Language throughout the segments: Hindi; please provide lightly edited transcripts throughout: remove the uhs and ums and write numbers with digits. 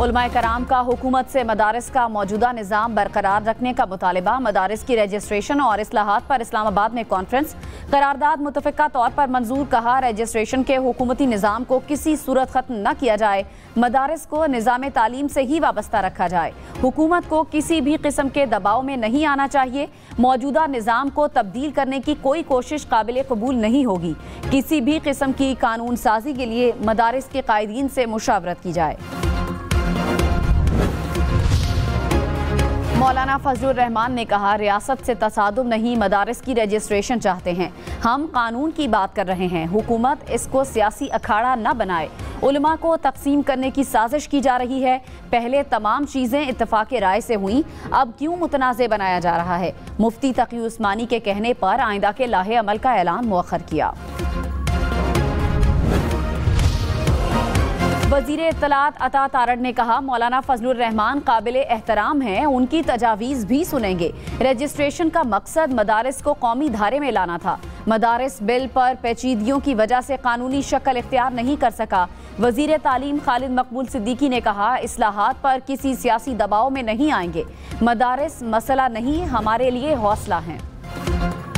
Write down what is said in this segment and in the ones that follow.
उलमाए कराम का हुकूमत से मदारिस का मौजूदा निज़ाम बरकरार रखने का मुतालिबा। मदारिस की रजिस्ट्रेशन और इस्लाहात पर इस्लामाबाद में कॉन्फ्रेंस। करारदाद मुतफ़िका तौर पर मंजूर। कहा, रजिस्ट्रेशन के हुकूमती निज़ाम को किसी सूरत ख़त्म न किया जाए। मदारिस को निज़ाम तालीम से ही वाबस्ता रखा जाए। हुकूमत को किसी भी किस्म के दबाव में नहीं आना चाहिए। मौजूदा निज़ाम को तब्दील करने की कोई कोशिश काबिल कबूल नहीं होगी। किसी भी किस्म की कानून साजी के लिए मदारिस के कायदीन से मुशावरत की जाए। मौलाना फजलुर रहमान ने कहा, रियासत से तसादुम नहीं, मदारिस की रजिस्ट्रेशन चाहते हैं। हम कानून की बात कर रहे हैं। हुकूमत इसको सियासी अखाड़ा न बनाए। उलमा को तकसीम करने की साजिश की जा रही है। पहले तमाम चीज़ें इत्तफाक़ राय से हुई, अब क्यों मुतनाज़े बनाया जा रहा है। मुफ्ती तकी उस्मानी के कहने पर आइंदा के लाहे अमल का ऐलान मुअख्खर किया। वज़ीर इत्तलात अता तारड़ ने कहा, मौलाना फजलुर रहमान काबिल एहतराम हैं, उनकी तजावीज़ भी सुनेंगे। रजिस्ट्रेशन का मकसद मदारिस को कौमी धारे में लाना था। मदारिस बिल पर पेचीदगियों की वजह से कानूनी शक्ल इख्तियार नहीं कर सका। वज़ीर तालीम खालिद मकबूल सिद्दीकी ने कहा, इस्लाहात पर किसी सियासी दबाव में नहीं आएंगे। मदारिस मसला नहीं, हमारे लिए हौसला हैं।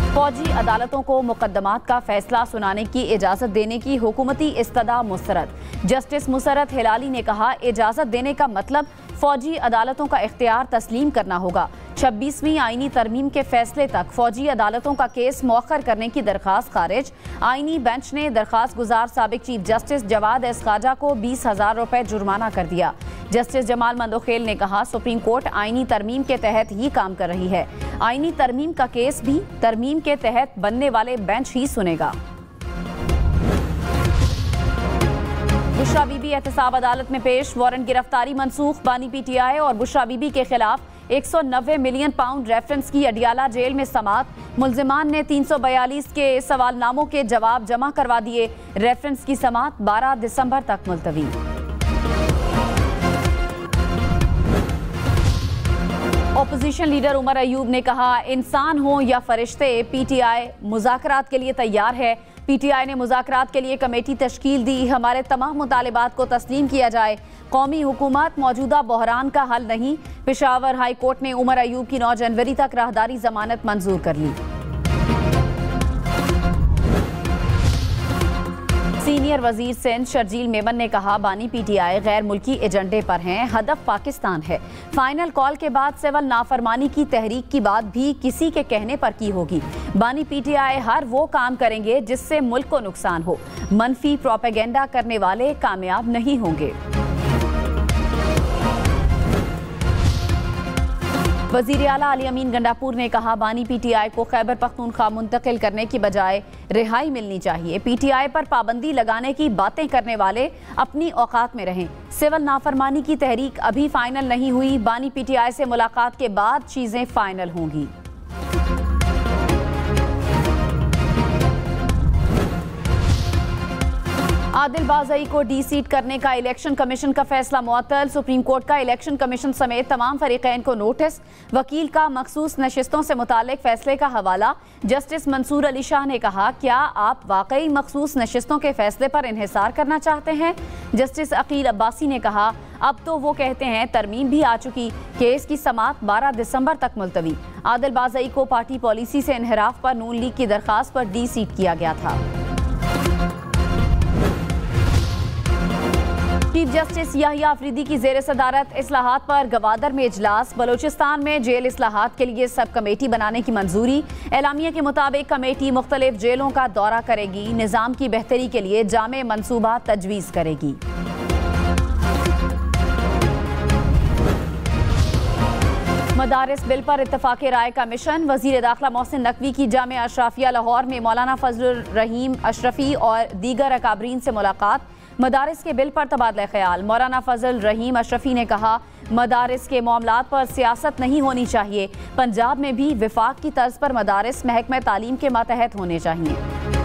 फौजी अदालतों को मुकदमात का फैसला सुनाने की इजाज़त देने की हुकूमती इस्तदा मुस्तरद। जस्टिस मुसरत हिलाली ने कहा, इजाज़त देने का मतलब फौजी अदालतों का इख्तियार तस्लीम करना होगा। 26वीं आईनी तरमीम के फैसले तक फौजी अदालतों का केस मौखर करने की दरख्वास्त खारिज। आईनी बेंच ने दरख्वास्त गुजार साबिक चीफ जस्टिस जवाद एस खाजा को 20,000 रुपये जुर्माना कर दिया। जस्टिस जमाल मंदोखेल ने कहा, सुप्रीम कोर्ट आईनी तरमीम के तहत ही काम कर रही है। आईनी तरमीम का केस भी तरमीम के तहत बनने वाले बेंच ही सुनेगा। बुशरा बीबी एहतसाब अदालत में पेश। वारंट गिरफ्तारी मनसूख। बानी पीटीआई और बुशरा बीबी के खिलाफ 190 मिलियन पाउंड रेफरेंस की अडियाला जेल में समाअत। मुल्जिमान ने 342 के सवालनामों के जवाब जमा करवा दिए। रेफरेंस की समाअत 12 दिसंबर तक मुलतवी। ओपोजिशन लीडर उमर अयूब ने कहा, इंसान हो या फरिश्ते, पीटीआई मुज़ाकरात के लिए तैयार है। पीटीआई ने मुज़ाकरात के लिए कमेटी तश्कील दी। हमारे तमाम मुतालिबात को तस्लीम किया जाए। कौमी हुकूमत मौजूदा बहरान का हल नहीं। पेशावर हाई कोर्ट ने उमर अयूब की 9 जनवरी तक राहदारी जमानत मंजूर कर ली। सीनियर वजीर सिंध शर्जील मेमन ने कहा, बानी पीटीआई गैर मुल्की एजेंडे पर हैं। हदफ पाकिस्तान है। फाइनल कॉल के बाद सिविल नाफरमानी की तहरीक की बात भी किसी के कहने पर की होगी। बानी पीटीआई हर वो काम करेंगे जिससे मुल्क को नुकसान हो। मनफी प्रोपेगेंडा करने वाले कामयाब नहीं होंगे। वज़ीर आला अली अमीन गंडापुर ने कहा, बानी पीटीआई को खैबर पख्तूनख्वा मुंतकिल करने की बजाय रिहाई मिलनी चाहिए। पीटीआई पर पाबंदी लगाने की बातें करने वाले अपनी औकात में रहें। सिविल नाफरमानी की तहरीक अभी फाइनल नहीं हुई। बानी पीटीआई से मुलाकात के बाद चीजें फाइनल होंगी। आदिल बाज़ई को डी सीट करने का इलेक्शन कमीशन का फैसला मुअत्तल। सुप्रीम कोर्ट का इलेक्शन कमीशन समेत तमाम फरीक़ैन को नोटिस। वकील का मखसूस नशिस्तों से मुतालिक फैसले का हवाला। जस्टिस मंसूर अली शाह ने कहा, क्या आप वाकई मखसूस नशिस्तों के फैसले पर इन्हिसार करना चाहते हैं। जस्टिस अकील अब्बासी ने कहा, अब तो वो कहते हैं तरमीम भी आ चुकी। केस की समाअत 12 दिसंबर तक मुलतवी। आदिल बाज़ई को पार्टी पॉलिसी से इनहराफ पर नून लीग की दरख्वास्त पर डी सीट किया गया था। चीफ जस्टिस याहिया अफरीदी की ज़ेर सदारत इस्लाहात पर गवादर में इजलास। बलोचिस्तान में जेल इस्लाहात के लिए सब कमेटी बनाने की मंजूरी। एलामिया के मुताबिक कमेटी मुख्तलिफ जेलों का दौरा करेगी। निज़ाम की बेहतरी के लिए जामे मंसूबा तजवीज़ करेगी। मदारिस बिल पर इत्तफाक़ राय का मिशन। वज़ीर दाखिला मोहसिन नकवी की जामिया अशराफिया लाहौर में मौलाना फजलुर रहीम अशरफी और दीगर अकाबरीन से मुलाकात। मदारिस के बिल पर तबादला ख्याल। मौलाना फजल रहीम अशरफी ने कहा, मदारिस के मामलात पर सियासत नहीं होनी चाहिए। पंजाब में भी विफाक की तर्ज पर मदारिस महकमा तालीम के मातहत होने चाहिए।